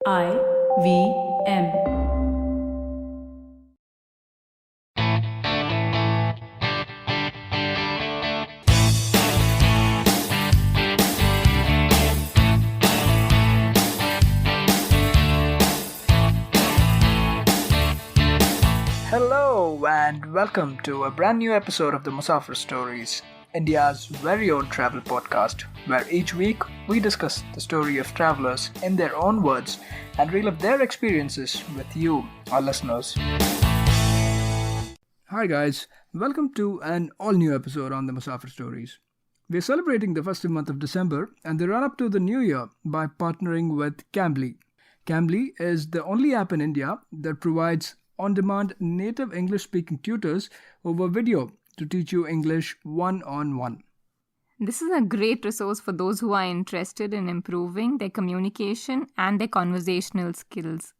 IVM. Hello and welcome to a brand new episode of the Musafir Stories, India's very own travel podcast, where each week we discuss the story of travelers in their own words and relive their experiences with you, our listeners. Hi guys, welcome to an all-new episode on the Musafir Stories. We're celebrating the festive month of December and the run-up to the new year by partnering with Cambly. Cambly is the only app in India that provides on-demand native English-speaking tutors over video to teach you English one-on-one. This is a great resource for those who are interested in improving their communication and their conversational skills.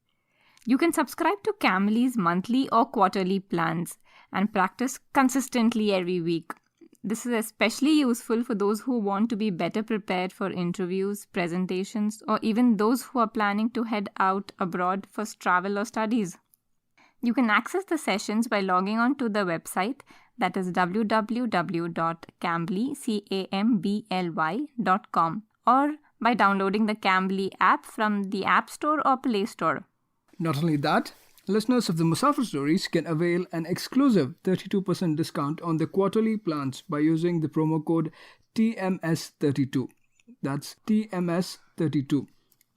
You can subscribe to Cambly's monthly or quarterly plans and practice consistently every week. This is especially useful for those who want to be better prepared for interviews, presentations, or even those who are planning to head out abroad for travel or studies. You can access the sessions by logging on to the website, that is www.cambly.com, or by downloading the Cambly app from the App Store or Play Store. Not only that, listeners of the Musafir Stories can avail an exclusive 32% discount on the quarterly plans by using the promo code TMS32. That's TMS32.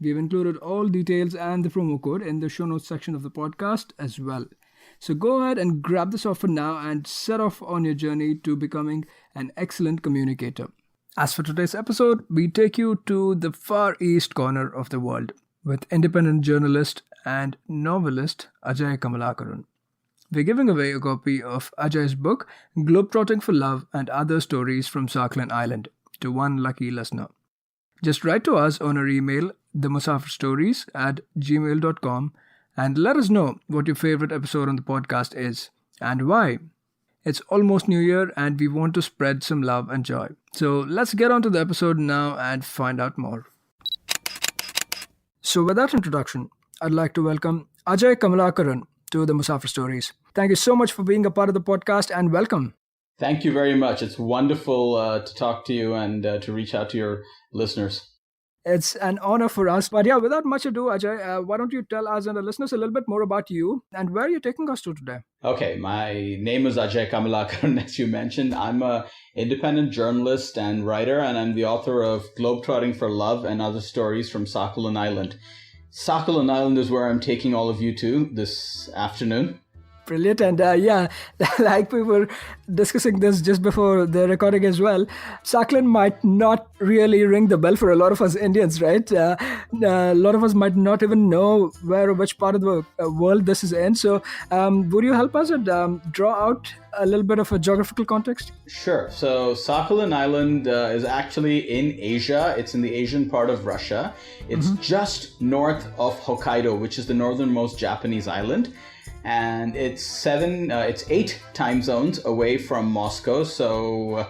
We've included all details and the promo code in the show notes section of the podcast as well. So go ahead and grab this offer now and set off on your journey to becoming an excellent communicator. As for today's episode, we take you to the far east corner of the world with independent journalist and novelist Ajay Kamalakaran. We're giving away a copy of Ajay's book, Globetrotting for Love and Other Stories from Sakhalin Island, to one lucky listener. Just write to us on our email, themusafirstories@gmail.com, and let us know what your favorite episode on the podcast is and why. It's almost New Year and we want to spread some love and joy. So let's get on to the episode now and find out more. So with that introduction, I'd like to welcome Ajay Kamalakaran to the Musafir Stories. Thank you so much for being a part of the podcast and welcome. Thank you very much. It's wonderful to talk to you and to reach out to your listeners. It's an honor for us. But yeah, without much ado, Ajay, why don't you tell us and the listeners a little bit more about you and where you're taking us to today? Okay, my name is Ajay Kamalakaran, as you mentioned. I'm an independent journalist and writer, and I'm the author of Globetrotting for Love and Other Stories from Sakhalin Island. Sakhalin Island is where I'm taking all of you to this afternoon. Brilliant. And like we were discussing this just before the recording as well, Sakhalin might not really ring the bell for a lot of us Indians, right? A lot of us might not even know where or which part of the world this is in. So would you help us and draw out a little bit of a geographical context? Sure. So Sakhalin Island is actually in Asia. It's in the Asian part of Russia. It's just north of Hokkaido, which is the northernmost Japanese island. And it's 8 time zones away from Moscow. So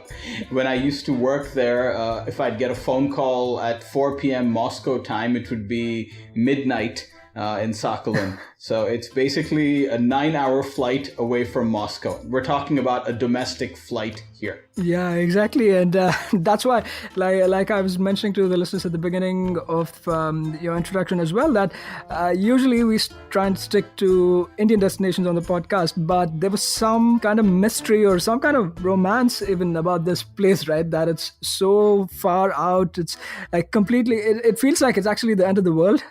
when I used to work there, if I'd get a phone call at 4 p.m. Moscow time, it would be midnight in Sakhalin. So it's basically a 9-hour flight away from Moscow. We're talking about a domestic flight here. Yeah, exactly. And that's why, like I was mentioning to the listeners at the beginning of your introduction as well, that usually we try and stick to Indian destinations on the podcast, but there was some kind of mystery or some kind of romance even about this place, right? That it's so far out. It's like completely, it feels like it's actually the end of the world.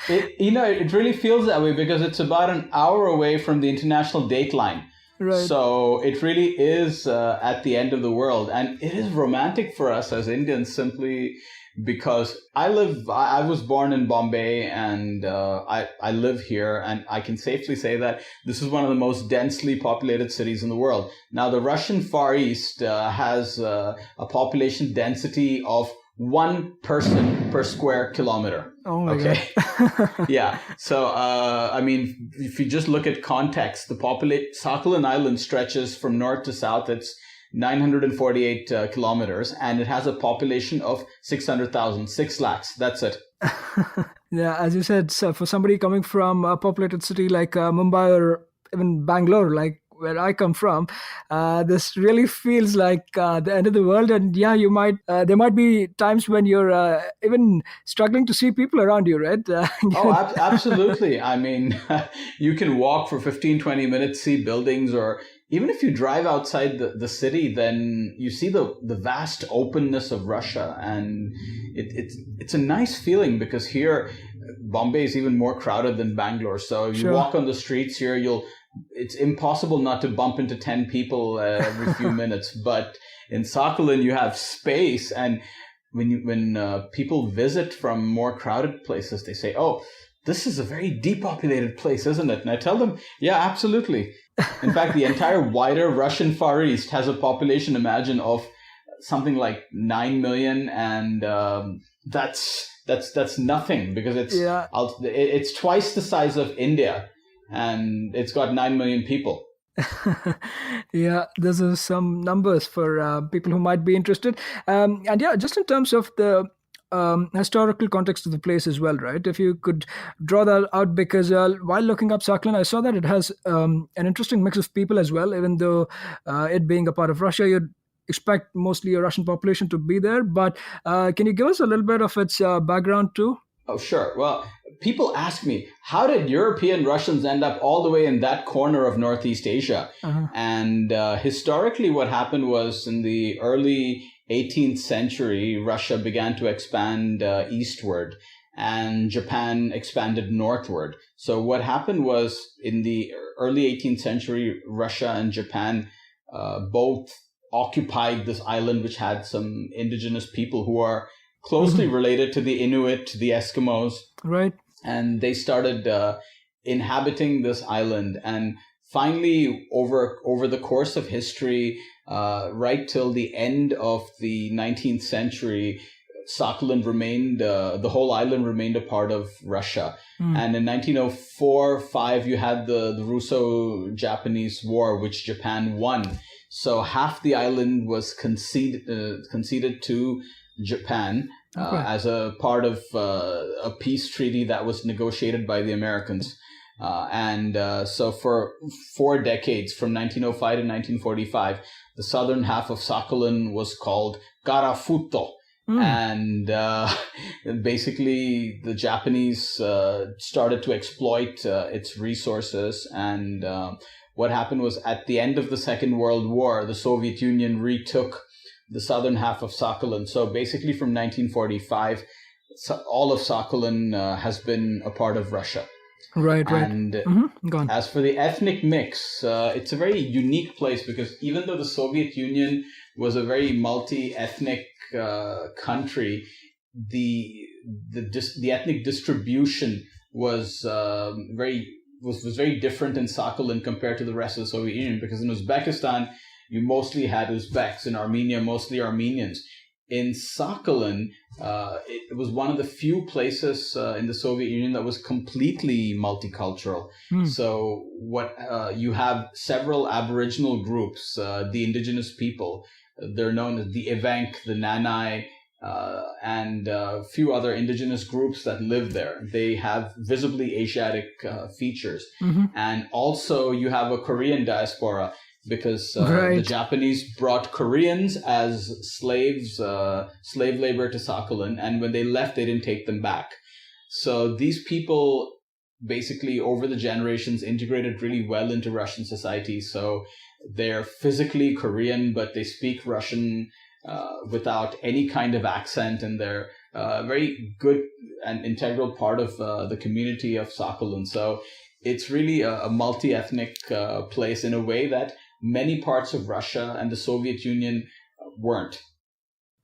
It really feels that way because it's about an hour away from the international date line. Right. So it really is at the end of the world. And it is romantic for us as Indians simply because I was born in Bombay and I live here. And I can safely say that this is one of the most densely populated cities in the world. Now, the Russian Far East has a population density of 1 person per square kilometer. Oh my God. Yeah. So, if you just look at context, the Sakhalin Island stretches from north to south. It's 948 kilometers, and it has a population of 600,000, 6 lakhs. That's it. Yeah, as you said, so for somebody coming from a populated city like Mumbai or even Bangalore, like where I come from, this really feels like the end of the world. And yeah, you might there might be times when you're even struggling to see people around you, right? Oh, absolutely. I mean, you can walk for 15, 20 minutes, see buildings, or even if you drive outside the city, then you see the vast openness of Russia. And it's a nice feeling because here, Bombay is even more crowded than Bangalore. So you Sure. walk on the streets here, it's impossible not to bump into 10 people every few minutes. But in Sakhalin, you have space. And when people visit from more crowded places, they say, "Oh, this is a very depopulated place, isn't it?" And I tell them, "Yeah, absolutely. In fact, the entire wider Russian Far East has a population, imagine, of something like 9 million, and that's nothing because Yeah. it's twice the size of India, and it's got 9 million people." Yeah, those are some numbers for people who might be interested. And yeah, just in terms of the historical context of the place as well, right? If you could draw that out, because while looking up Sakhalin, I saw that it has an interesting mix of people as well, even though it being a part of Russia, you'd expect mostly a Russian population to be there. But can you give us a little bit of its background too? Oh, sure. Well, people ask me, how did European Russians end up all the way in that corner of Northeast Asia? Uh-huh. And historically, what happened was in the early 18th century, Russia began to expand eastward and Japan expanded northward. So what happened was in the early 18th century, Russia and Japan both occupied this island, which had some indigenous people who are closely related to the Inuit, the Eskimos, Right. and they started inhabiting this island. And finally, over the course of history, right till the end of the 19th century, Sakhalin remained, the whole island remained a part of Russia. And in 1904-5, you had the Russo-Japanese War, which Japan won. So half the island was conceded to Japan as a part of a peace treaty that was negotiated by the Americans. So for 4 decades, from 1905 to 1945, the southern half of Sakhalin was called Karafuto. And basically, the Japanese started to exploit its resources. And what happened was, at the end of the Second World War, the Soviet Union retook the southern half of Sakhalin. So basically, from 1945, all of Sakhalin has been a part of Russia. Right. And Go on. as for the ethnic mix, it's a very unique place because even though the Soviet Union was a very multi-ethnic country, the ethnic distribution was very different in Sakhalin compared to the rest of the Soviet Union, because in Uzbekistan you mostly had Uzbeks, in Armenia mostly Armenians. In Sakhalin, it was one of the few places in the Soviet Union that was completely multicultural. So you have several Aboriginal groups, the indigenous people. They're known as the Evenk, the Nanai, and a few other indigenous groups that live there. They have visibly Asiatic features. And also you have a Korean diaspora, because Right. the Japanese brought Koreans as slaves, slave labor to Sakhalin, and when they left, they didn't take them back. So these people basically, over the generations, integrated really well into Russian society. So they're physically Korean, but they speak Russian without any kind of accent, and they're a very good and integral part of the community of Sakhalin. So it's really a multi-ethnic place in a way that many parts of Russia and the Soviet Union weren't.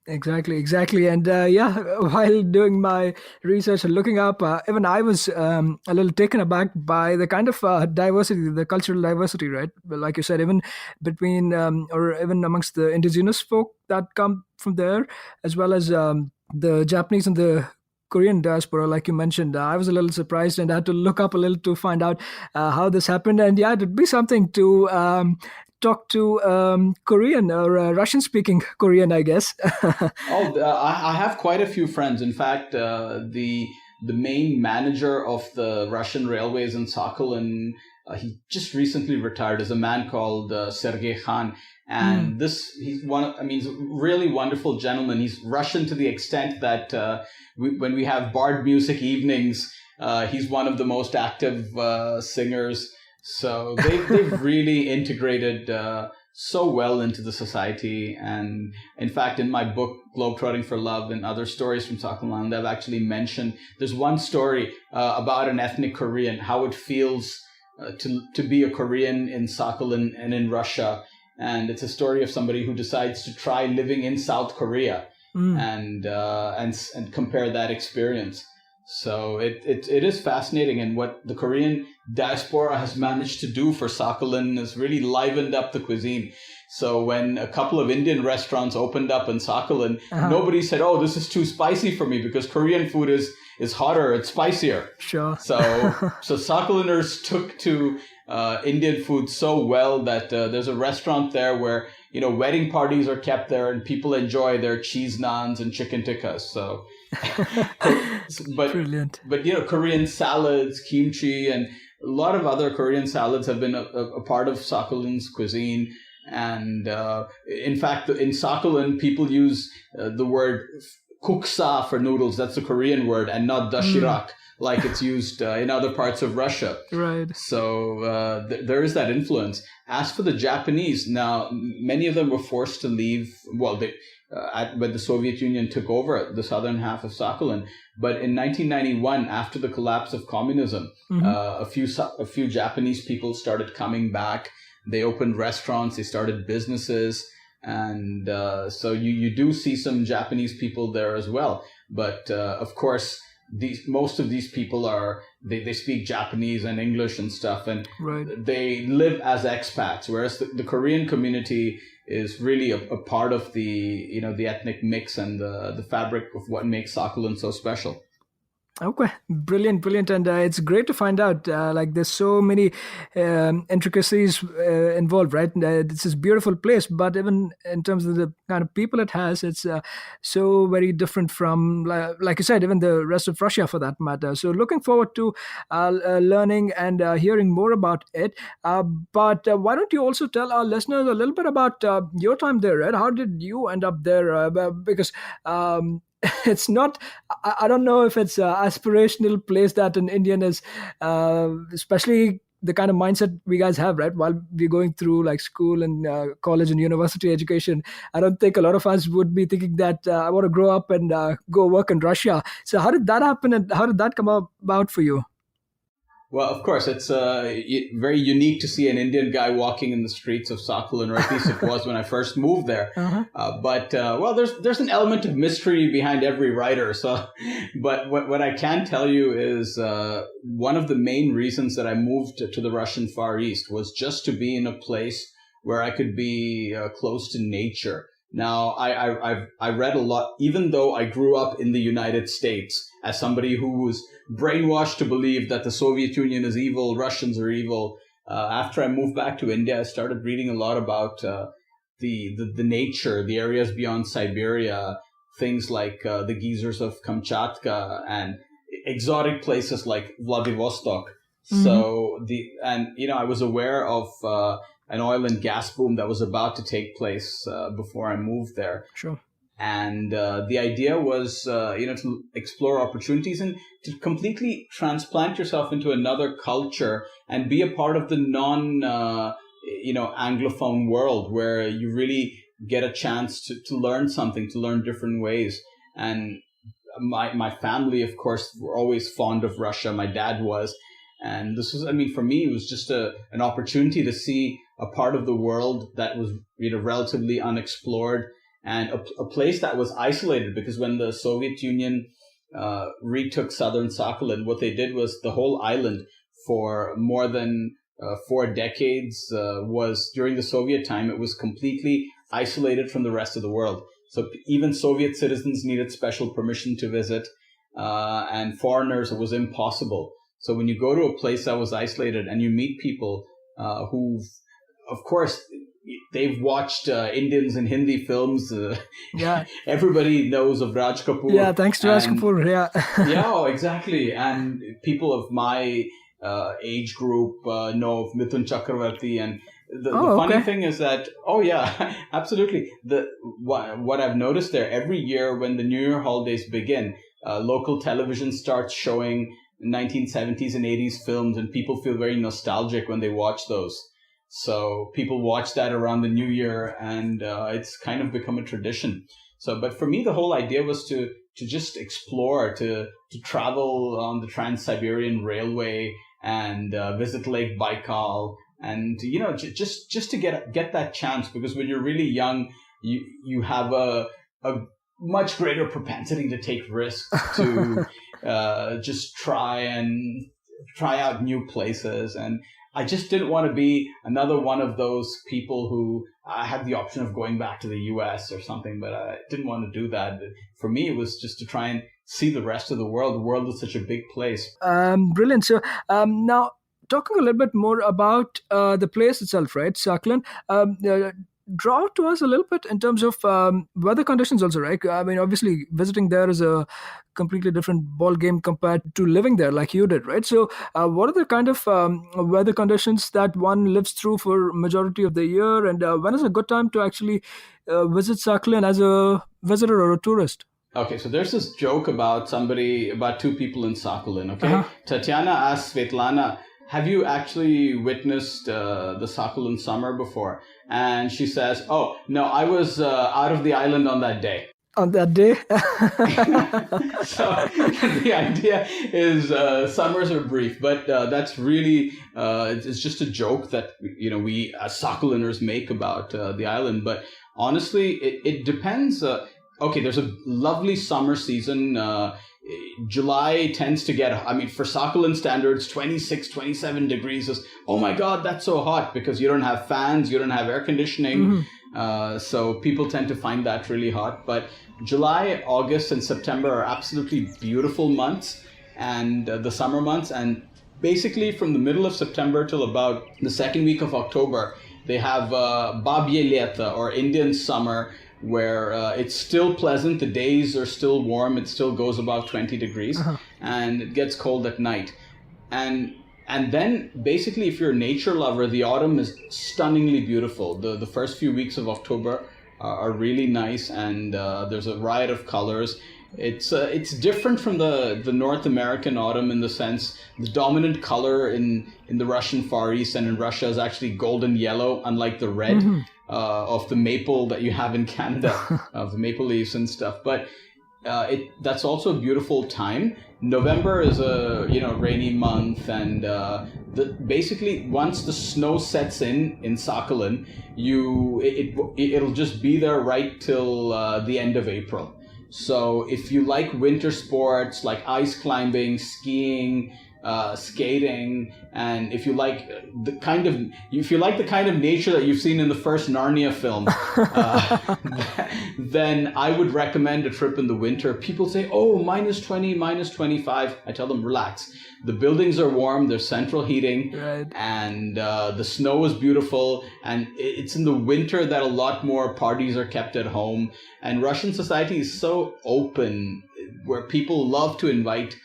Exactly. And while doing my research and looking up, even I was a little taken aback by the kind of diversity, the cultural diversity, right? Well, like you said, even between or even amongst the indigenous folk that come from there, as well as the Japanese and the Korean diaspora, like you mentioned. I was a little surprised and had to look up a little to find out how this happened. And yeah, it'd be something to talk to Korean or Russian-speaking Korean, I guess. I have quite a few friends. In fact, the the main manager of the Russian railways in Sakhalin, he just recently retired, is a man called Sergei Khan. And he's he's a really wonderful gentleman. He's Russian to the extent that when we have bard music evenings, he's one of the most active singers. So they've really integrated so well into the society. And in fact, in my book, Globetrotting for Love and Other Stories from Sakhalin, I've actually mentioned, there's one story about an ethnic Korean, how it feels to be a Korean in Sakhalin and in Russia. And it's a story of somebody who decides to try living in South Korea and compare that experience. So it is fascinating, and what the Korean diaspora has managed to do for Sakhalin has really livened up the cuisine. So when a couple of Indian restaurants opened up in Sakhalin, nobody said, "Oh, this is too spicy for me," because Korean food is hotter, it's spicier. Sure. So Sakhaliners took to Indian food so well that there's a restaurant there where wedding parties are kept there and people enjoy their cheese naans and chicken tikkas. So, Brilliant. But Korean salads, kimchi, and a lot of other Korean salads have been a part of Sakhalin's cuisine. And in fact, in Sakhalin, people use the word kuksa for noodles. That's the Korean word, and not dashirak like it's used in other parts of Russia. Right. So there is that influence. As for the Japanese, now many of them were forced to leave. Well, when the Soviet Union took over the southern half of Sakhalin. But in 1991, after the collapse of communism, a few Japanese people started coming back. They opened restaurants. They started businesses. And so you do see some Japanese people there as well. But of course, most of these people they speak Japanese and English and stuff, and they live as expats. Whereas the Korean community is really a part of the the ethnic mix and the fabric of what makes Sakhalin so special. Okay, brilliant. And it's great to find out, there's so many intricacies involved, right? It's this beautiful place, but even in terms of the kind of people it has, it's so very different from, like you said, even the rest of Russia for that matter. So looking forward to learning and hearing more about it. But why don't you also tell our listeners a little bit about your time there, right? How did you end up there? Because it's not, I don't know if it's an aspirational place that an Indian is, especially the kind of mindset we guys have, right? While we're going through school and college and university education, I don't think a lot of us would be thinking that I want to grow up and go work in Russia. So how did that happen, and how did that come about for you? Well, of course, it's very unique to see an Indian guy walking in the streets of Sakhalin, or at least it was when I first moved there. But there's an element of mystery behind every writer. So, but what I can tell you is one of the main reasons that I moved to the Russian Far East was just to be in a place where I could be close to nature. Now, I read a lot, even though I grew up in the United States as somebody who was brainwashed to believe that the Soviet Union is evil, Russians are evil. After I moved back to India, I started reading a lot about the nature, the areas beyond Siberia, things like the geysers of Kamchatka and exotic places like Vladivostok. So I was aware of an oil and gas boom that was about to take place before I moved there. Sure. And the idea was, to explore opportunities and to completely transplant yourself into another culture and be a part of the Anglophone world where you really get a chance to learn something, to learn different ways. And my family, of course, were always fond of Russia. My dad was. And this was, for me, it was just an opportunity to see a part of the world that was, relatively unexplored, and a place that was isolated, because when the Soviet Union retook southern Sakhalin, what they did was the whole island for more than 4 decades was, during the Soviet time, it was completely isolated from the rest of the world. So even Soviet citizens needed special permission to visit, and foreigners, it was impossible. So when you go to a place that was isolated and you meet people who, of course, they've watched Indians in Hindi films. Yeah. Everybody knows of Raj Kapoor. Yeah, thanks to Raj Kapoor. Yeah. Yeah, exactly. And people of my age group know of Mithun Chakravarti. And the funny thing is that, absolutely. What I've noticed there, every year when the New Year holidays begin, local television starts showing 1970s and 80s films, and people feel very nostalgic when they watch those. So people watch that around the New Year, and it's kind of become a tradition. So, but for me, the whole idea was to just explore, to travel on the Trans-Siberian Railway and visit Lake Baikal, and just to get that chance, because when you're really young, you have a much greater propensity to take risks, to just try out new places. And I just didn't want to be another one of those people who I had the option of going back to the US or something, but I didn't want to do that. For me, it was just to try and see the rest of the world. The world is such a big place. Brilliant. So now, talking a little bit more about the place itself, right, Sakhalin, draw to us a little bit in terms of weather conditions also, right? I mean, obviously, visiting there is a completely different ball game compared to living there like you did, right? So what are the kind of weather conditions that one lives through for majority of the year? And when is a good time to actually visit Sakhalin as a visitor or a tourist? Okay, so there's this joke about two people in Sakhalin, okay? Tatiana asked Svetlana, have you actually witnessed the Sakhalin summer before? And she says, oh, no, I was out of the island on that day. On that day? So the idea is summers are brief, but that's really, it's just a joke that, we as Sakhaliners make about the island. But honestly, it depends. Okay, there's a lovely summer season. July tends to get, for Sakhalin standards, 26, 27 degrees is, oh my God, that's so hot, because you don't have fans, you don't have air conditioning. So people tend to find that really hot. But July, August, and September are absolutely beautiful months, and the summer months. And basically from the middle of September till about the second week of October, they have Babye Leta, or Indian summer, where it's still pleasant, the days are still warm, it still goes above 20 degrees, and it gets cold at night. And then basically, if you're a nature lover, the autumn is stunningly beautiful. The first few weeks of October are really nice, and there's a riot of colors. It's different from the North American autumn in the sense the dominant color in the Russian Far East and in Russia is actually golden yellow, unlike the red of the maple that you have in Canada, of the maple leaves and stuff. But that's also a beautiful time. November is a rainy month, and basically once the snow sets in Sakhalin, it'll just be there right till the end of April. So if you like winter sports like ice climbing, skiing, skating, and if you like the kind of nature that you've seen in the first Narnia film, then I would recommend a trip in the winter. People say, oh, -20, -25. I tell them, relax. The buildings are warm, there's central heating, right, and the snow is beautiful, and it's in the winter that a lot more parties are kept at home. And Russian society is so open, where people love to invite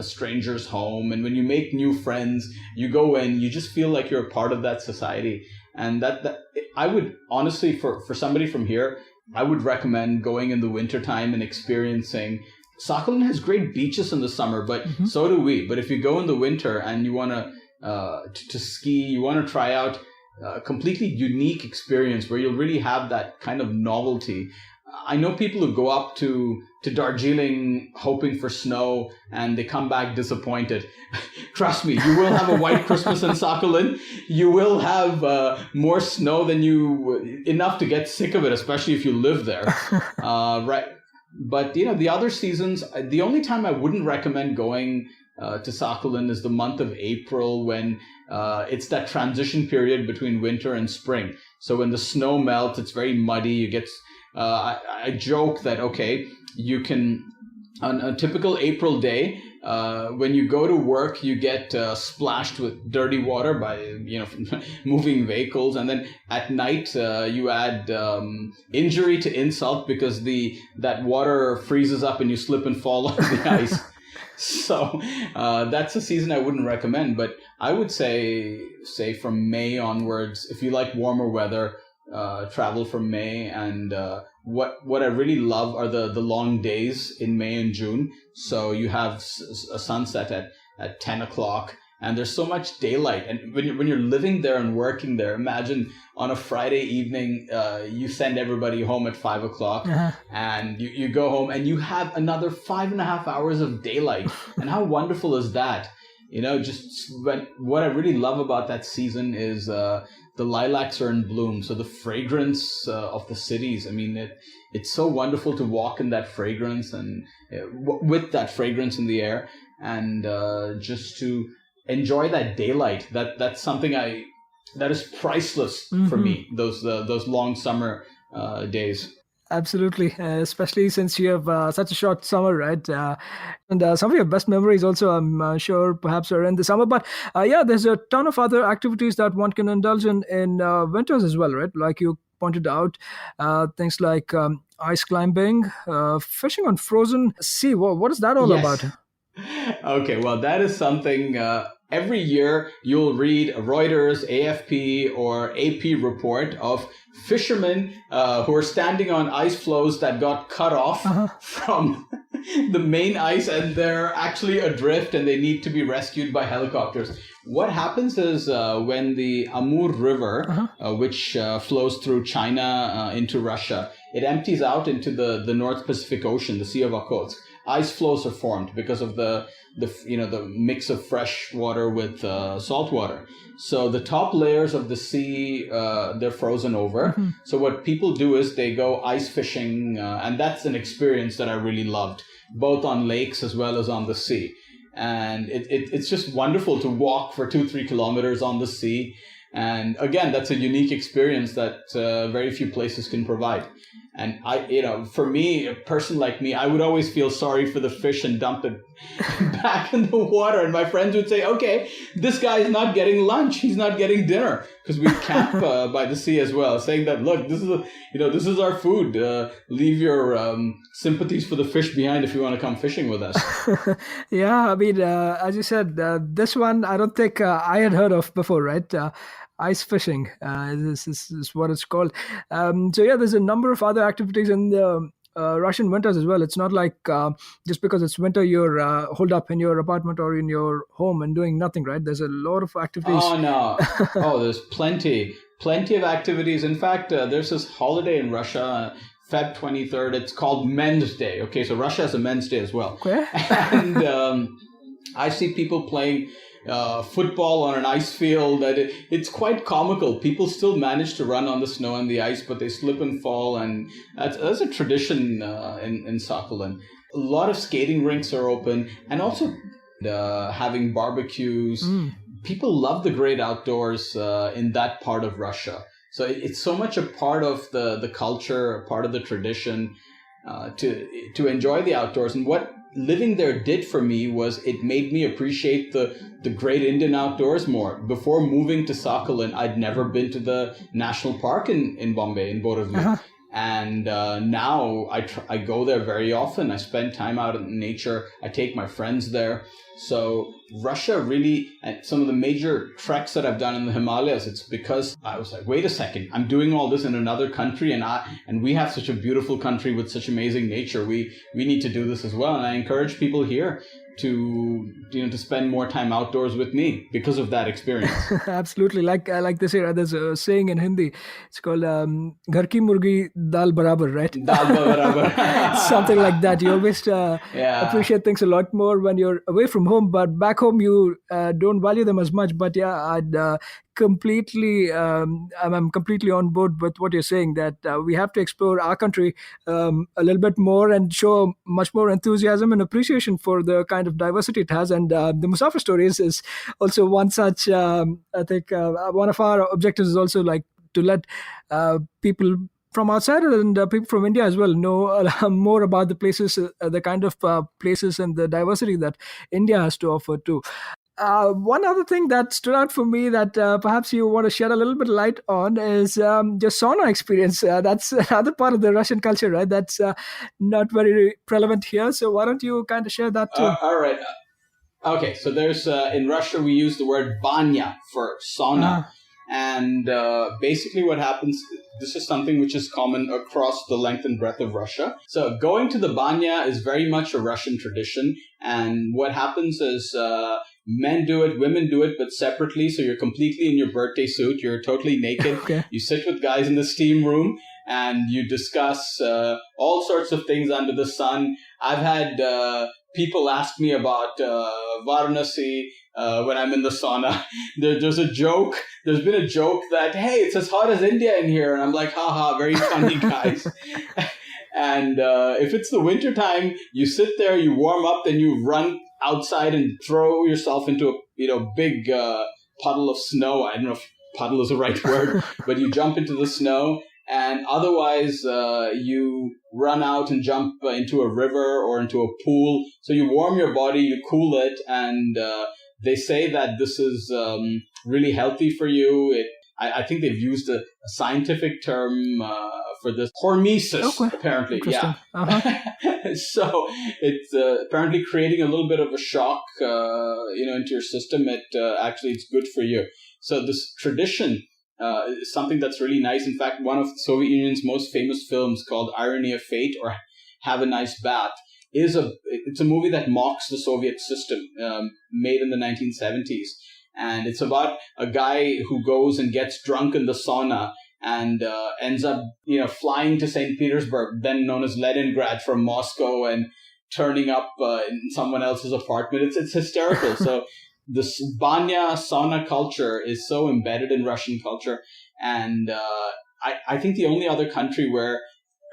strangers home, and when you make new friends, you go in, you just feel like you're a part of that society. And that I would honestly, for somebody from here, I would recommend going in the wintertime and experiencing. Sakhalin has great beaches in the summer, but so do we. But if you go in the winter and you want to ski, you want to try out a completely unique experience where you'll really have that kind of novelty. I know people who go up to Darjeeling hoping for snow, and they come back disappointed. Trust me, you will have a white Christmas in Sakhalin. You will have more snow than enough to get sick of it, especially if you live there. Right. But, the other seasons, the only time I wouldn't recommend going to Sakhalin is the month of April, when it's that transition period between winter and spring. So when the snow melts, it's very muddy. You get... I joke that, okay, you can, on a typical April day, when you go to work, you get splashed with dirty water by moving vehicles, and then at night you add injury to insult because that water freezes up and you slip and fall on the ice. So that's a season I wouldn't recommend, but I would say from May onwards, if you like warmer weather, travel from May. And what I really love are the long days in May and June. So you have a sunset at 10 o'clock, and there's so much daylight. And when you're living there and working there, imagine on a Friday evening, you send everybody home at 5 o'clock, and you go home and you have another 5.5 hours of daylight. And how wonderful is that? What I really love about that season is the lilacs are in bloom. So the fragrance of the cities, I mean, it's so wonderful to walk in that fragrance and with that fragrance in the air, and just to enjoy that daylight. That's something that is priceless for me. Those long summer days. Absolutely, especially since you have such a short summer, right? And some of your best memories also, I'm sure, perhaps are in the summer. But there's a ton of other activities that one can indulge in winters as well, right? Like you pointed out, things like ice climbing, fishing on frozen sea. What is that all about? Okay, well, that is something every year you'll read a Reuters, AFP, or AP report of fishermen who are standing on ice floes that got cut off from the main ice, and they're actually adrift and they need to be rescued by helicopters. What happens is when the Amur River, which flows through China into Russia, it empties out into the North Pacific Ocean, the Sea of Okhotsk. Ice flows are formed because of the mix of fresh water with salt water. So the top layers of the sea, they're frozen over. So what people do is they go ice fishing, and that's an experience that I really loved, both on lakes as well as on the sea. And it's just wonderful to walk for 2-3 kilometers on the sea. And again, that's a unique experience that very few places can provide. And for me, a person like me, I would always feel sorry for the fish and dump it back in the water. And my friends would say, okay, this guy is not getting lunch. He's not getting dinner, because we camp by the sea as well, saying that, look, this is our food. Leave your sympathies for the fish behind if you want to come fishing with us. Yeah, I mean, as you said, this one I don't think I had heard of before, right? Ice fishing is what it's called. There's a number of other activities in the Russian winters as well. It's not like just because it's winter you're holed up in your apartment or in your home and doing nothing, right? There's a lot of activities. Oh, no. There's plenty of activities. In fact, there's this holiday in Russia, Feb 23rd. It's called Men's Day. Okay, so Russia has a Men's Day as well. Okay. And I see people playing football on an ice field. It's quite comical. People still manage to run on the snow and the ice, but they slip and fall, and that's a tradition in Sakhalin. A lot of skating rinks are open, and also having barbecues. People love the great outdoors in that part of Russia. So it's so much a part of the culture, a part of the tradition to enjoy the outdoors. And what living there did for me was it made me appreciate the great Indian outdoors more. Before moving to Sakhalin, I'd never been to the national park in Bombay, in Borivali. And now I go there very often. I spend time out in nature. I take my friends there. So Russia really, and some of the major treks that I've done in the Himalayas, it's because I was like, wait a second, I'm doing all this in another country, and we have such a beautiful country with such amazing nature. We need to do this as well. And I encourage people here to spend more time outdoors with me because of that experience. Absolutely. Like this here, there's a saying in Hindi. It's called "Ghar ki murgi dal barabar," right? Dal barabar. Something like that. You always appreciate things a lot more when you're away from home, but back home you don't value them as much. But I'm completely on board with what you're saying, that we have to explore our country a little bit more and show much more enthusiasm and appreciation for the kind of diversity it has. And the Musafir Stories is also one such. I think one of our objectives is also like to let people from outside and people from India as well know more about the places, the kind of places and the diversity that India has to offer too. One other thing that stood out for me that perhaps you want to shed a little bit light on is your sauna experience. That's another part of the Russian culture, right? That's not very prevalent here. So why don't you kind of share that too? All right. Okay, so there's in Russia we use the word banya for sauna, and basically what happens. This is something which is common across the length and breadth of Russia. So going to the banya is very much a Russian tradition, and what happens is men do it, women do it, but separately. So you're completely in your birthday suit, you're totally naked. Okay. You sit with guys in the steam room, and you discuss all sorts of things under the sun. I've had people ask me about Varanasi when I'm in the sauna. There's a joke. There's been a joke that, hey, it's as hot as India in here. And I'm like, haha, very funny, guys. And if it's the winter time, you sit there, you warm up, then you run outside and throw yourself into a big puddle of snow. I don't know if puddle is the right word, but you jump into the snow. And otherwise, you run out and jump into a river or into a pool. So you warm your body, you cool it, and they say that this is really healthy for you. I think they've used a scientific term for this, hormesis, apparently. Yeah. So it's apparently creating a little bit of a shock, into your system. Actually, it's good for you. So this tradition is something that's really nice. In fact, one of the Soviet Union's most famous films called Irony of Fate or Have a Nice Bath it's a movie that mocks the Soviet system, made in the 1970s. And it's about a guy who goes and gets drunk in the sauna and ends up, flying to St. Petersburg, then known as Leningrad, from Moscow, and turning up in someone else's apartment. It's hysterical. So this banya sauna culture is so embedded in Russian culture. And I think the only other country where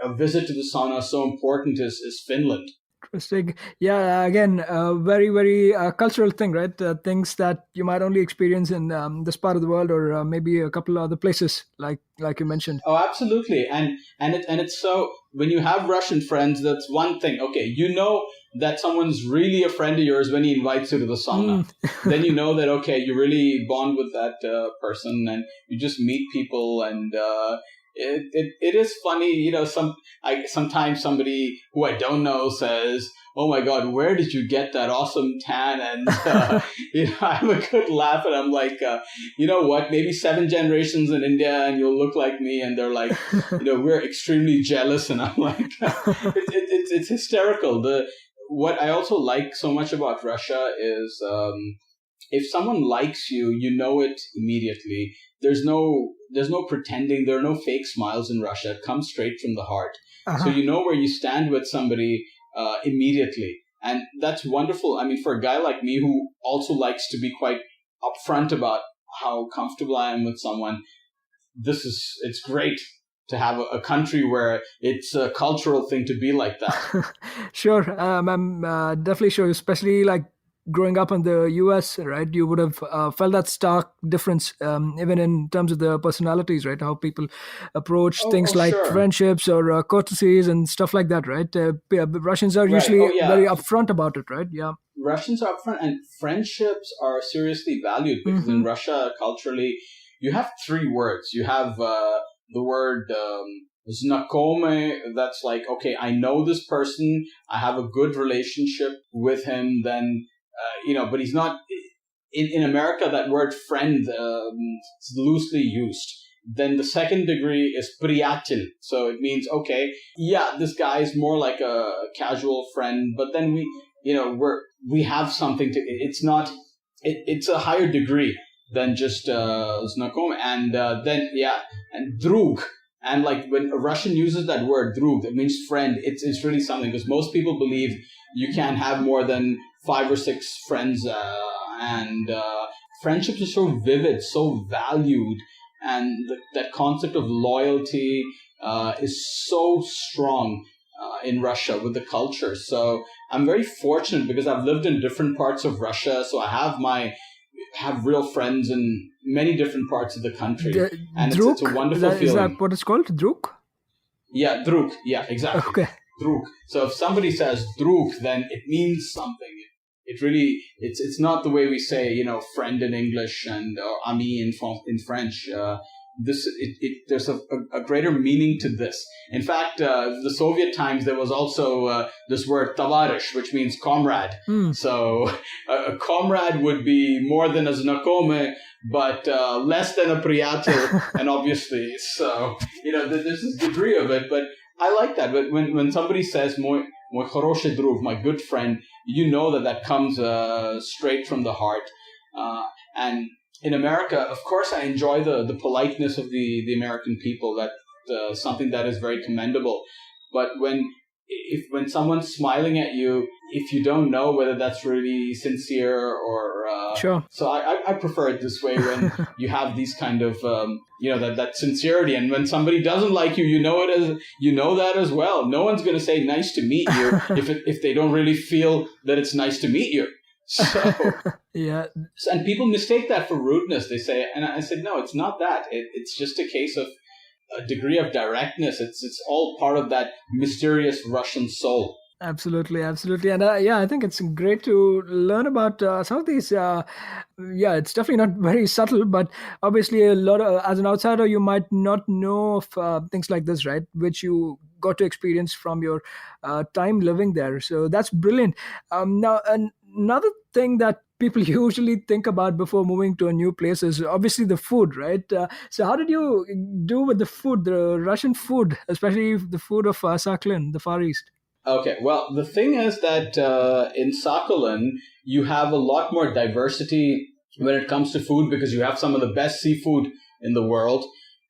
a visit to the sauna is so important is Finland. Interesting. Yeah, again, very, very cultural thing, right? Things that you might only experience in this part of the world, or maybe a couple of other places, like you mentioned. Oh, absolutely. And it's so, when you have Russian friends, that's one thing. Okay, that someone's really a friend of yours when he invites you to the sauna. Then you know that, okay, you really bond with that person, and you just meet people, and it is funny, sometimes somebody who I don't know says, "Oh my God, where did you get that awesome tan?" And I have a good laugh, and I'm like, you know what? Maybe 7 generations in India, and you'll look like me. And they're like, we're extremely jealous, and I'm like, it's hysterical. What I also like so much about Russia is if someone likes you, you know it immediately. There's no pretending. There are no fake smiles in Russia. It comes straight from the heart. So you know where you stand with somebody immediately. And that's wonderful. I mean, for a guy like me who also likes to be quite upfront about how comfortable I am with someone, it's great to have a country where it's a cultural thing to be like that. Sure. I'm definitely sure, especially like growing up in the US, right? You would have felt that stark difference, even in terms of the personalities, right? How people approach things like friendships or courtesies and stuff like that, right? Russians are usually very upfront about it, right? Yeah. Russians are upfront, and friendships are seriously valued because in Russia, culturally, you have 3 words. You have the word znakome, that's like, okay, I know this person, I have a good relationship with him, then but he's not, in America, that word friend is loosely used. Then the second degree is priyatel. So it means, okay, yeah, this guy is more like a casual friend, but then we have something to, it's a higher degree than just znakom. And then, and drug. And like when a Russian uses that word drug, it means friend. It's really something, because most people believe you can't have more than 5 or 6 friends, and friendships are so vivid, so valued, and that concept of loyalty is so strong in Russia with the culture. So I'm very fortunate because I've lived in different parts of Russia, so I have real friends in many different parts of the country, and it's a wonderful feeling. Is that what it's called, druk? Yeah, druk. Yeah, exactly. Okay. Druk. So if somebody says druk, then it means something. It really, it's not the way we say, friend in English and or ami in French. There's a greater meaning to this. In fact, the Soviet times, there was also this word tavarish, which means comrade. So a comrade would be more than a znakome, but less than a priyatel, and obviously, so, there's this degree of it, but I like that. But when somebody says, moi хороший друг, my good friend, that comes straight from the heart. And in America, of course, I enjoy the politeness of the American people. That's something that is very commendable. But when someone's smiling at you, if you don't know whether that's really sincere or sure. So I prefer it this way when you have these kind of that sincerity, and when somebody doesn't like you, that as well. No one's going to say nice to meet you if they don't really feel that it's nice to meet you. So yeah, and people mistake that for rudeness. They say, and I said, no, it's not that. It's just a case of a degree of directness. It's all part of that mysterious Russian soul. Absolutely. And I think it's great to learn about some of these. It's definitely not very subtle, but obviously a lot of, as an outsider, you might not know of things like this, right? Which you got to experience from your time living there. So that's brilliant. Now, another thing that people usually think about before moving to a new place is obviously the food, right? So how did you do with the food, the Russian food, especially the food of Sakhalin, the Far East? Okay, well, the thing is that in Sakhalin, you have a lot more diversity when it comes to food because you have some of the best seafood in the world.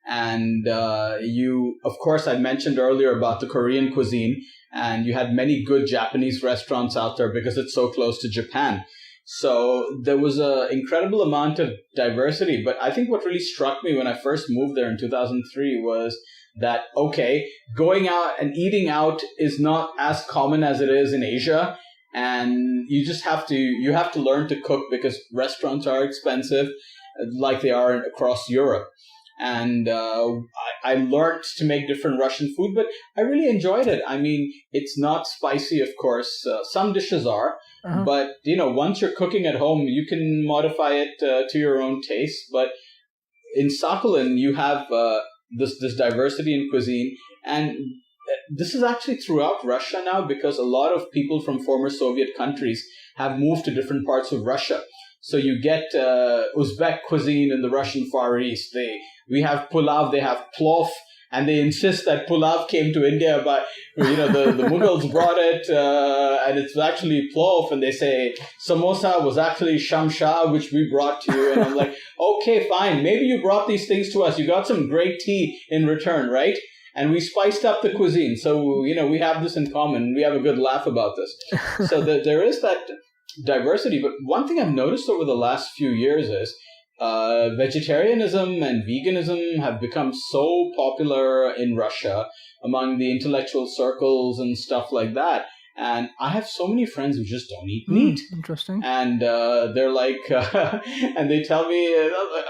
And of course, I mentioned earlier about the Korean cuisine, and you had many good Japanese restaurants out there because it's so close to Japan. So there was an incredible amount of diversity. But I think what really struck me when I first moved there in 2003 was that, okay, going out and eating out is not as common as it is in Asia. And you have to learn to cook because restaurants are expensive, like they are across Europe. And I learned to make different Russian food, but I really enjoyed it. I mean, it's not spicy, of course. Some dishes are, but once you're cooking at home, you can modify it to your own taste. But in Sakhalin, you have this diversity in cuisine, and this is actually throughout Russia now because a lot of people from former Soviet countries have moved to different parts of Russia. So you get Uzbek cuisine in the Russian Far East. We have pulav, they have plov, and they insist that pulav came to India by, the Mughals brought it, and it's actually plov, and they say samosa was actually shamsha, which we brought to you. And I'm like, okay, fine, maybe you brought these things to us. You got some great tea in return, right? And we spiced up the cuisine. So, we have this in common. We have a good laugh about this. So there is that diversity. But one thing I've noticed over the last few years is vegetarianism and veganism have become so popular in Russia among the intellectual circles and stuff like that. And I have so many friends who just don't eat meat. Interesting. And they're like, and they tell me,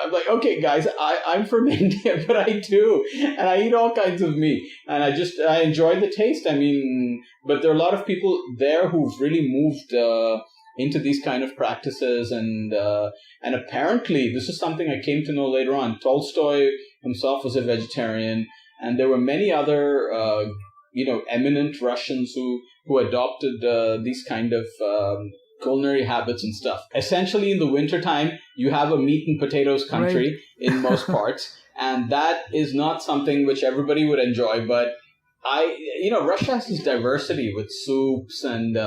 I'm like, okay, guys, I'm from India, but I do. And I eat all kinds of meat. And I enjoy the taste. I mean, but there are a lot of people there who've really moved into these kind of practices. And apparently, this is something I came to know later on. Tolstoy himself was a vegetarian. And there were many other, eminent Russians who adopted these kind of culinary habits and stuff. Essentially, in the wintertime, you have a meat and potatoes country in most parts. And that is not something which everybody would enjoy. But Russia has this diversity with soups and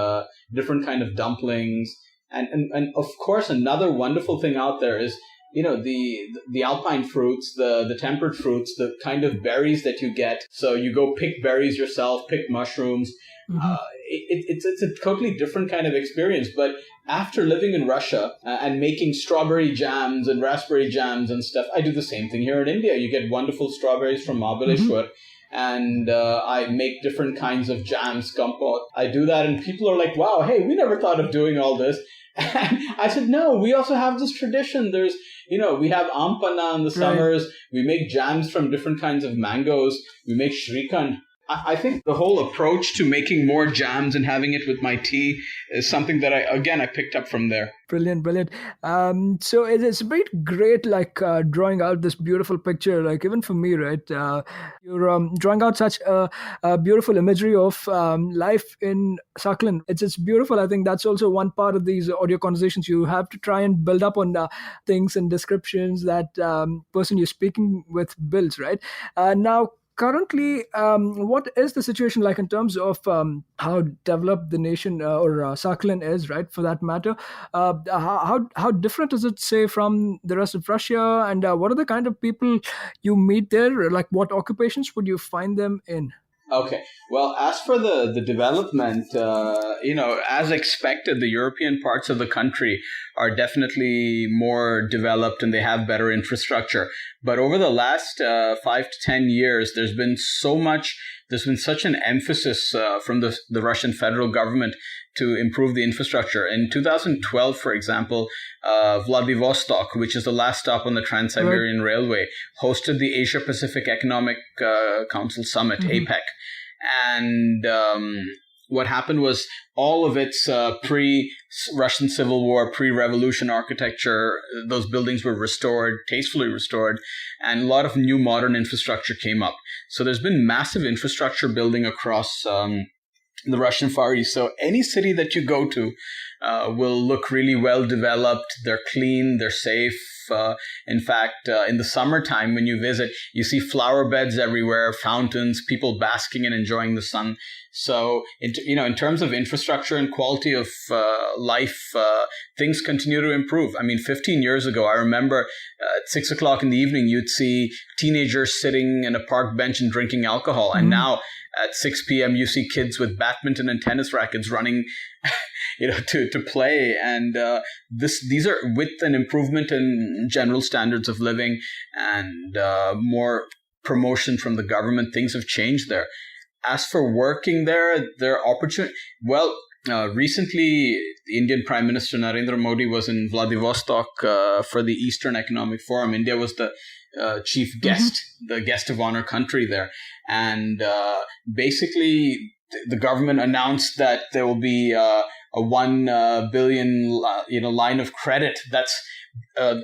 different kind of dumplings. And of course, another wonderful thing out there is, the alpine fruits, the tempered fruits, the kind of berries that you get. So you go pick berries yourself, pick mushrooms. Mm-hmm. It's a totally different kind of experience. But after living in Russia and making strawberry jams and raspberry jams and stuff, I do the same thing here in India. You get wonderful strawberries from Mahabaleshwar. Mm-hmm. And I make different kinds of jams, compote. I do that and people are like, wow, hey, we never thought of doing all this. And I said, no, we also have this tradition. There's, we have ampana in the summers. We make jams from different kinds of mangoes. We make shrikhand. I think the whole approach to making more jams and having it with my tea is something that I picked up from there. Brilliant, brilliant. So it's very great, like drawing out this beautiful picture. Like even for me, right? You're drawing out such a beautiful imagery of life in Sakhalin. It's beautiful. I think that's also one part of these audio conversations. You have to try and build up on things and descriptions that person you're speaking with builds, right? Now, currently, what is the situation like in terms of how developed the nation or Sakhalin is, right? For that matter, how different is it, say, from the rest of Russia? And what are the kind of people you meet there? Like, what occupations would you find them in? Okay. Well, as for the development, as expected, the European parts of the country are definitely more developed and they have better infrastructure. But over the last 5 to 10 years, there's been such an emphasis from the Russian federal government to improve the infrastructure. In 2012, for example, Vladivostok, which is the last stop on the Trans-Siberian Railway, hosted the Asia-Pacific Economic Council Summit, APEC. And what happened was all of its pre-Russian Civil War, pre-revolution architecture, those buildings were restored, tastefully restored, and a lot of new modern infrastructure came up. So there's been massive infrastructure building across the Russian Far East. So any city that you go to will look really well developed. They're clean, they're safe. In fact, in the summertime, when you visit, you see flower beds everywhere, fountains, people basking and enjoying the sun. So, in terms of infrastructure and quality of life, things continue to improve. I mean, 15 years ago, I remember at 6 o'clock in the evening, you'd see teenagers sitting in a park bench and drinking alcohol. And now at 6 p.m., you see kids with badminton and tennis rackets running to play. And these are with an improvement in general standards of living and more promotion from the government. Things have changed there. As for working there are opportunities. Well, recently, the Indian Prime Minister Narendra Modi was in Vladivostok for the Eastern Economic Forum. India was the chief guest, the guest of honor country there. And basically, the government announced that there will be a 1 billion line of credit that's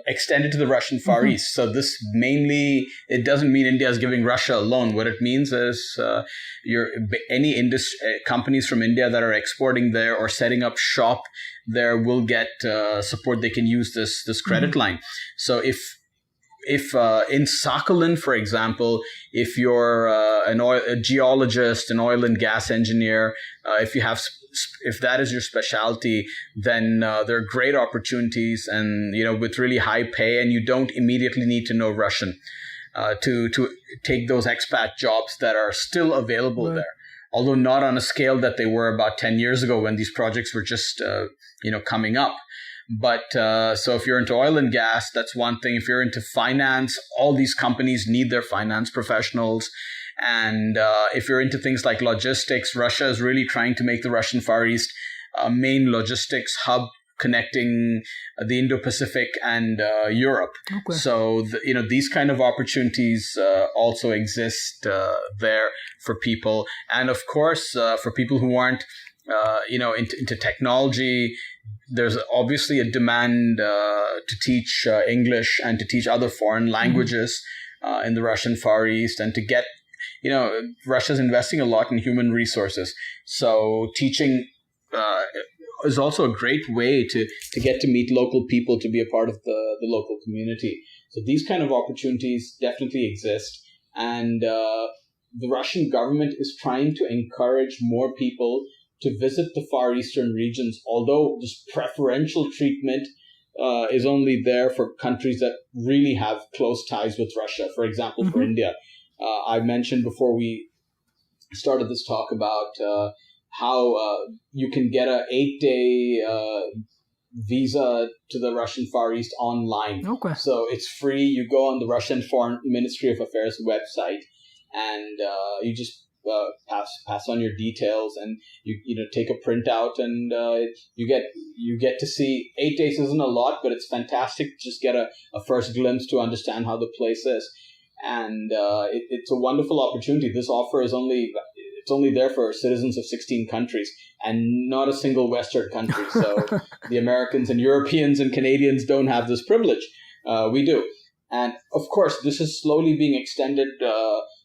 extended to the Russian Far East. So this mainly, it doesn't mean India is giving Russia a loan. What it means is any companies from India that are exporting there or setting up shop there will get support. They can use this credit line. So if in Sakhalin, for example, if you're a geologist, an oil and gas engineer, if that is your specialty, then there are great opportunities and with really high pay, and you don't immediately need to know Russian to take those expat jobs that are still available there. Although not on a scale that they were about 10 years ago when these projects were just coming up. But so if you're into oil and gas, that's one thing. If you're into finance, all these companies need their finance professionals. And if you're into things like logistics, Russia is really trying to make the Russian Far East a main logistics hub connecting the Indo-Pacific and Europe. Okay. So, these kind of opportunities also exist there for people. And of course, for people who aren't, into technology, there's obviously a demand to teach English and to teach other foreign languages in the Russian Far East, and to get, Russia's investing a lot in human resources. So teaching is also a great way to get to meet local people, to be a part of the local community. So these kind of opportunities definitely exist. And the Russian government is trying to encourage more people to visit the Far Eastern regions, although this preferential treatment is only there for countries that really have close ties with Russia. For example, for India, I mentioned before we started this talk about how you can get an 8-day visa to the Russian Far East online. Okay. So it's free. You go on the Russian Foreign Ministry of Affairs website, and you just pass on your details, and you take a printout, and you get to see. 8 days isn't a lot, but it's fantastic to just get a first glimpse to understand how the place is. And it's a wonderful opportunity. This offer is only only there for citizens of 16 countries and not a single Western country. So the Americans and Europeans and Canadians don't have this privilege. We do. And of course, this is slowly being extended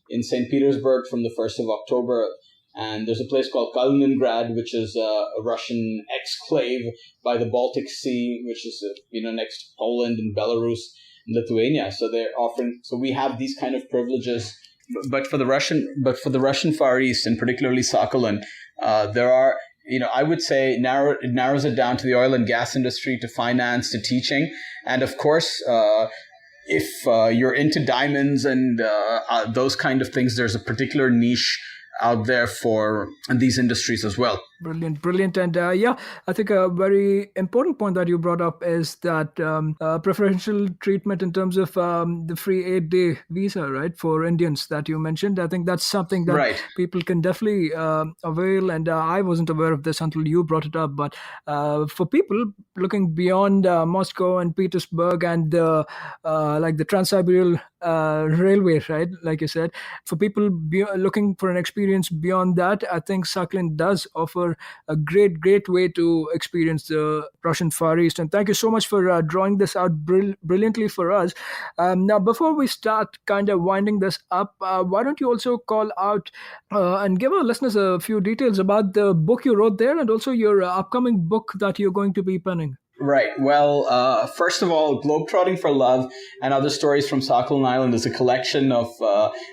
in St. Petersburg from the 1st of October. And there's a place called Kaliningrad, which is a Russian exclave by the Baltic Sea, which is next to Poland and Belarus and Lithuania. So they're offering. So we have these kind of privileges. But for the Russian Far East, and particularly Sakhalin, there are, I would say it narrows it down to the oil and gas industry, to finance, to teaching, and of course, if you're into diamonds and those kind of things, there's a particular niche out there for these industries as well. Brilliant. And I think a very important point that you brought up is that preferential treatment in terms of the free 8-day visa, right, for Indians that you mentioned. I think that's something that people can definitely avail. And I wasn't aware of this until you brought it up. But for people looking beyond Moscow and Petersburg and the Trans-Siberian Railway, right, like you said, for people looking for an experience beyond that, I think Sakhalin does offer a great way to experience the Russian Far East. And thank you so much for drawing this out brilliantly for us. Now, before we start kind of winding this up, why don't you also call out and give our listeners a few details about the book you wrote there and also your upcoming book that you're going to be penning? Right. Well, first of all, Globetrotting for Love and Other Stories from Sakhalin Island is a collection of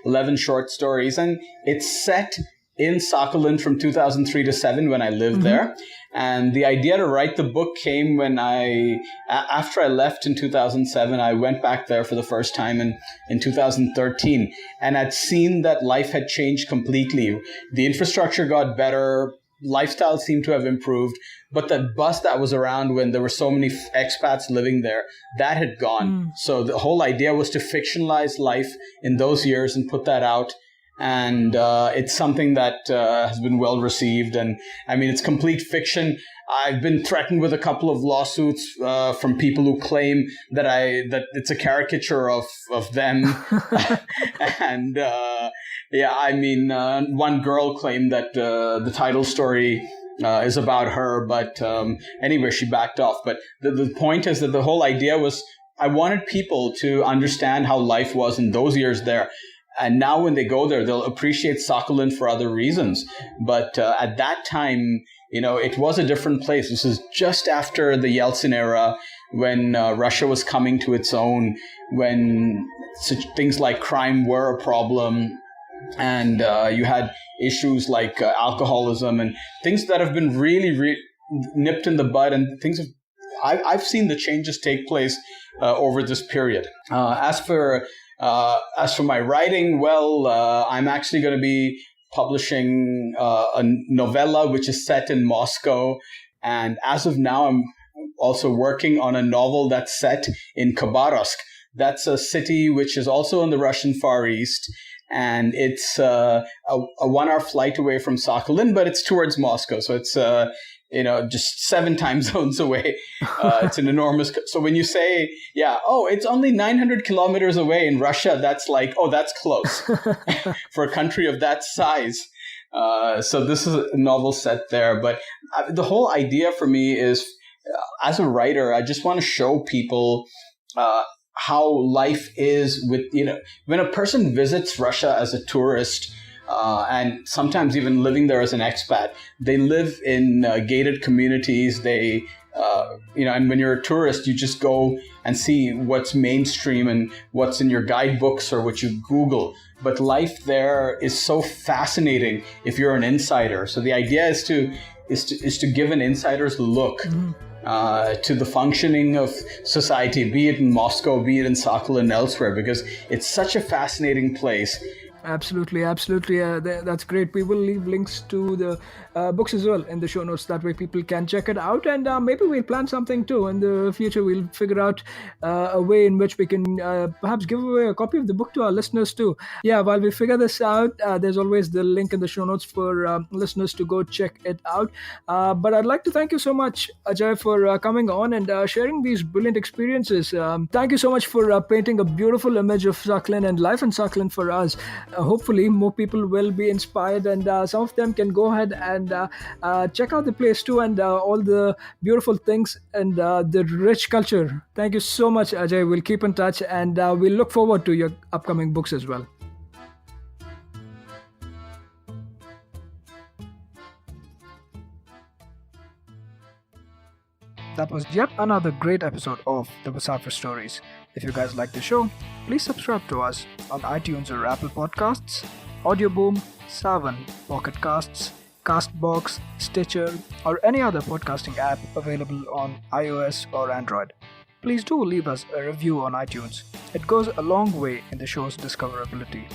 11 short stories, and it's set in Sakhalin from 2003 to 7 when I lived there. And the idea to write the book came when after I left in 2007, I went back there for the first time in 2013. And I'd seen that life had changed completely. The infrastructure got better. Lifestyle seemed to have improved. But that bus that was around when there were so many expats living there, that had gone. So the whole idea was to fictionalize life in those years and put that out. And it's something that has been well received. And I mean, it's complete fiction. I've been threatened with a couple of lawsuits from people who claim that it's a caricature of them. And one girl claimed that the title story is about her. But anyway, she backed off. But the point is that the whole idea was I wanted people to understand how life was in those years there. And now when they go there, they'll appreciate Sakhalin for other reasons. But at that time, it was a different place. This is just after the Yeltsin era, when Russia was coming to its own, when such things like crime were a problem. And you had issues like alcoholism and things that have been really nipped in the bud. And I've seen the changes take place over this period. As for my writing, well, I'm actually going to be publishing a novella which is set in Moscow. And as of now, I'm also working on a novel that's set in Khabarovsk. That's a city which is also in the Russian Far East. And it's a 1-hour flight away from Sakhalin, but it's towards Moscow. So it's just 7 time zones away. It's an enormous. So when you say, it's only 900 kilometers away in Russia, that's like, that's close for a country of that size. So this is a novel set there. But the whole idea for me is, as a writer, I just want to show people how life is with, when a person visits Russia as a tourist, and sometimes even living there as an expat, they live in gated communities. They, and when you're a tourist, you just go and see what's mainstream and what's in your guidebooks or what you Google. But life there is so fascinating if you're an insider. So the idea is to give an insider's look to the functioning of society, be it in Moscow, be it in Sakhalin, elsewhere, because it's such a fascinating place. Absolutely. That's great. We will leave links to the books as well in the show notes. That way people can check it out. And maybe we'll plan something too. In the future, we'll figure out a way in which we can perhaps give away a copy of the book to our listeners too. Yeah, while we figure this out, there's always the link in the show notes for listeners to go check it out. But I'd like to thank you so much, Ajay, for coming on and sharing these brilliant experiences. Thank you so much for painting a beautiful image of Sakhalin and life in Sakhalin for us. hopefully more people will be inspired, and some of them can go ahead and check out the place too, and all the beautiful things and the rich culture. Thank you so much, Ajay. We'll keep in touch, and we'll look forward to your upcoming books as well. That was yet another great episode of the Musafir Stories. If you guys like the show, please subscribe to us on iTunes or Apple Podcasts, Audioboom, Savan, Pocket Casts, Castbox, Stitcher, or any other podcasting app available on iOS or Android. Please do leave us a review on iTunes. It goes a long way in the show's discoverability.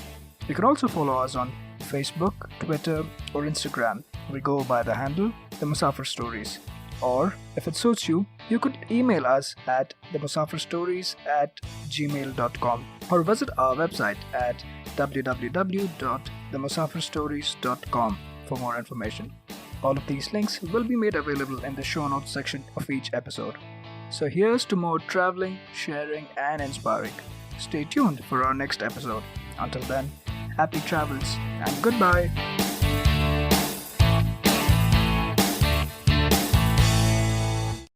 You can also follow us on Facebook, Twitter, or Instagram. We go by the handle The Musafir Stories. Or, if it suits you, you could email us at themusafirstories@gmail.com or visit our website at www.themusafirstories.com for more information. All of these links will be made available in the show notes section of each episode. So here's to more traveling, sharing, and inspiring. Stay tuned for our next episode. Until then, happy travels and goodbye.